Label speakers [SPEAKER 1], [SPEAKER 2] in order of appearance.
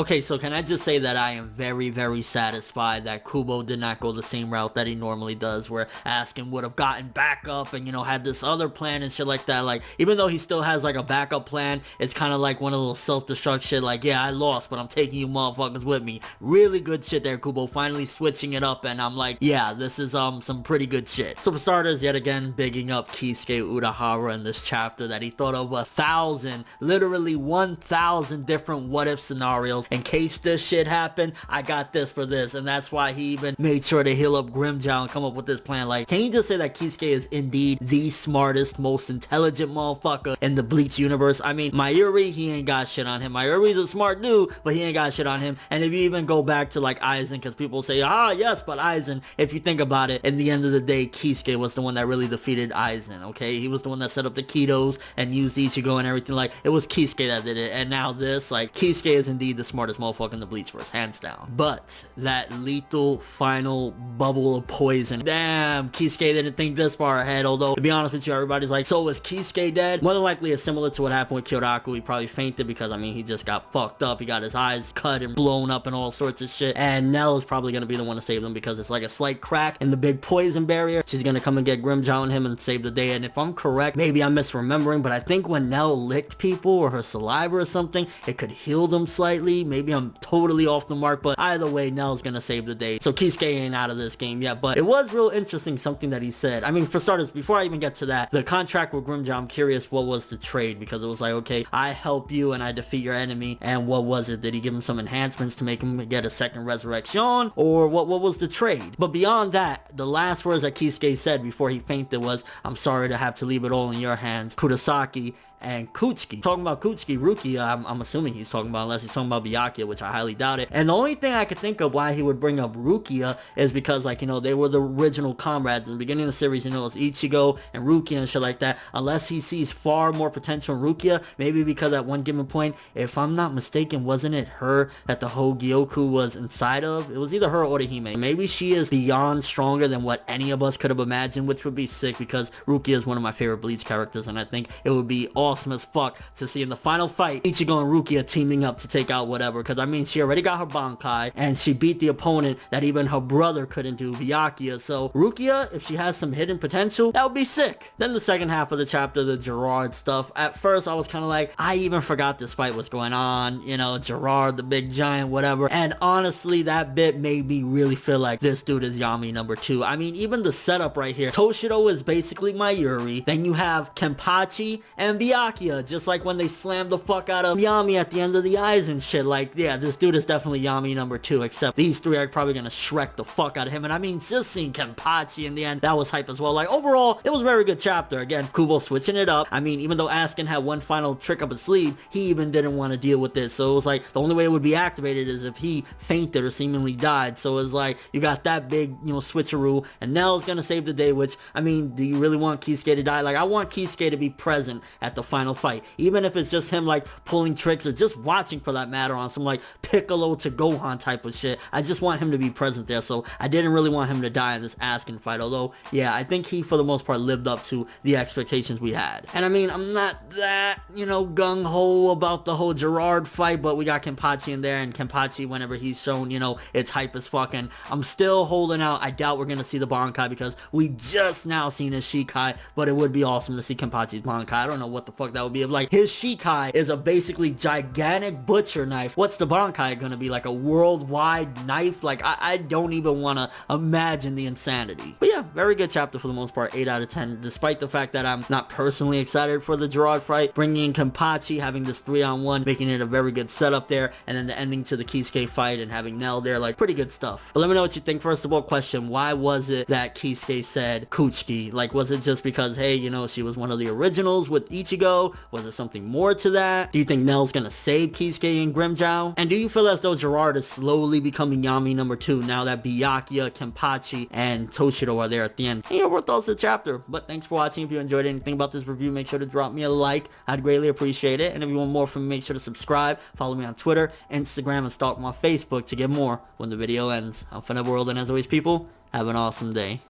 [SPEAKER 1] Okay, so can I just say that I am very, very satisfied that Kubo did not go the same route that he normally does, where Askin would have gotten back up and, you know, had this other plan and shit like that. Like, even though he still has, like, a backup plan, it's kind of like one of those self-destruct shit, like, yeah, I lost, but I'm taking you motherfuckers with me. Really good shit there, Kubo, finally switching it up, and I'm like, yeah, this is, some pretty good shit. So for starters, yet again, bigging up Kisuke Urahara in this chapter, that he thought of 1,000, literally 1,000 different what-if scenarios. In case this shit happened, I got this for this, and that's why he even made sure to heal up Grimmjow and come up with this plan. Like, can you just say that Kisuke is indeed the smartest, most intelligent motherfucker in the Bleach universe? I mean, Mayuri, he ain't got shit on him. Mayuri's a smart dude, but he ain't got shit on him. And if you even go back to, like, Aizen, because people say, ah, yes, but Aizen, if you think about it, in the end of the day, Kisuke was the one that really defeated Aizen, okay? He was the one that set up the Kitos and used Ichigo and everything. Like, it was Kisuke that did it. And now this, like, Kisuke is indeed the smartest motherfucker in the Bleachverse, hands down. But that lethal final bubble of poison, damn, Kisuke didn't think this far ahead. Although, to be honest with you, everybody's like, so is Kisuke dead? More than likely, it's similar to what happened with Kyoraku. He probably fainted because, I mean, he just got fucked up. He got his eyes cut and blown up and all sorts of shit. And Nell is probably gonna be the one to save them because it's like a slight crack in the big poison barrier. She's gonna come and get Grimmjow and him and save the day. And if I'm correct, maybe I'm misremembering, but I think when Nell licked people or her saliva or something, it could heal them slightly. Maybe I'm totally off the mark, but either way, Nell's gonna save the day. So Kisuke ain't out of this game yet, but it was real interesting something that he said. I mean, for starters, before I even get to that, the contract with Grimmjow, I'm curious what was the trade, because it was like, okay, I help you and I defeat your enemy, and what was it? Did he give him some enhancements to make him get a second resurrection, or what was the trade? But beyond that, the last words that Kisuke said before he fainted was, I'm sorry to have to leave it all in your hands, Kurosaki and Kuchiki. Talking about Kuchiki, Rukia, I'm assuming he's talking about, unless he's talking about Byakuya, which I highly doubt it. And the only thing I could think of why he would bring up Rukia is because, like, you know, they were the original comrades in the beginning of the series. You know, it's Ichigo and Rukia and shit like that. Unless he sees far more potential in Rukia, maybe because at one given point, if I'm not mistaken, wasn't it her that the whole Gyoku was inside of? It was either her or Orihime. Maybe she is beyond stronger than what any of us could have imagined, which would be sick because Rukia is one of my favorite Bleach characters, and I think it would be awesome as fuck to see in the final fight Ichigo and Rukia teaming up to take out whatever, because I mean, she already got her Bankai and she beat the opponent that even her brother couldn't do, Byakuya. So Rukia, if she has some hidden potential, that would be sick. Then the second half of the chapter, the Gerard stuff. At first I was kind of like, I even forgot this fight was going on, you know, Gerard the big giant, whatever. And honestly, that bit made me really feel like this dude is Yami number 2. I mean, even the setup right here, Toshido is basically Mayuri, then you have Kenpachi and Byakuya, just like when they slammed the fuck out of Yami at the end of the eyes and shit. Like, yeah, this dude is definitely Yami number 2, except these three are probably gonna Shrek the fuck out of him. And I mean, just seeing Kenpachi in the end, that was hype as well. Like, overall, it was a very good chapter. Again, Kubo switching it up. I mean, even though Askin had one final trick up his sleeve, he even didn't want to deal with this. So it was like, the only way it would be activated is if he fainted or seemingly died. So it's like, you got that big, you know, switcheroo, and Nell's gonna save the day, which, I mean, do you really want Kisuke to die? Like, I want Kisuke to be present at the final fight, even if it's just him, like, pulling tricks, or just watching for that matter on some, like, Piccolo to Gohan type of shit. I just want him to be present there, so I didn't really want him to die in this Askin fight, although, yeah, I think he, for the most part, lived up to the expectations we had. And I mean, I'm not that, you know, gung-ho about the whole Gerard fight, but we got Kenpachi in there, and Kenpachi, whenever he's shown, you know, it's hype as fuck, and I'm still holding out. I doubt we're gonna see the Bankai because we just now seen his Shikai, but it would be awesome to see Kenpachi's Bankai. I don't know what the fuck that would be. If, like, his Shikai is a basically gigantic butcher knife, what's the Bankai gonna be? Like a worldwide knife? Like, I don't even want to imagine the insanity. But yeah, very good chapter for the most part, 8 out of 10, despite the fact that I'm not personally excited for the Gerard fight. Bringing in Kenpachi, having this 3-on-1, making it a very good setup there, and then the ending to the Kisuke fight and having Nell there, like, pretty good stuff. But let me know what you think. First of all, question, why was it that Kisuke said Kuchiki? Like, was it just because, hey, you know, she was one of the originals with Ichigo? Was it something more to that? Do you think Nell's gonna save Kisuke and Grimmjow? And do you feel as though Gerard is slowly becoming Yami number 2 now that Byakuya, Kenpachi, and Toshido are there at the end? And your thoughts of the chapter. But thanks for watching. If you enjoyed anything about this review, make sure to drop me a like. I'd greatly appreciate it. And if you want more from me, make sure to subscribe, follow me on Twitter, Instagram, and stalk my Facebook to get more when the video ends. I'm ForneverWorld, and as always, people, have an awesome day.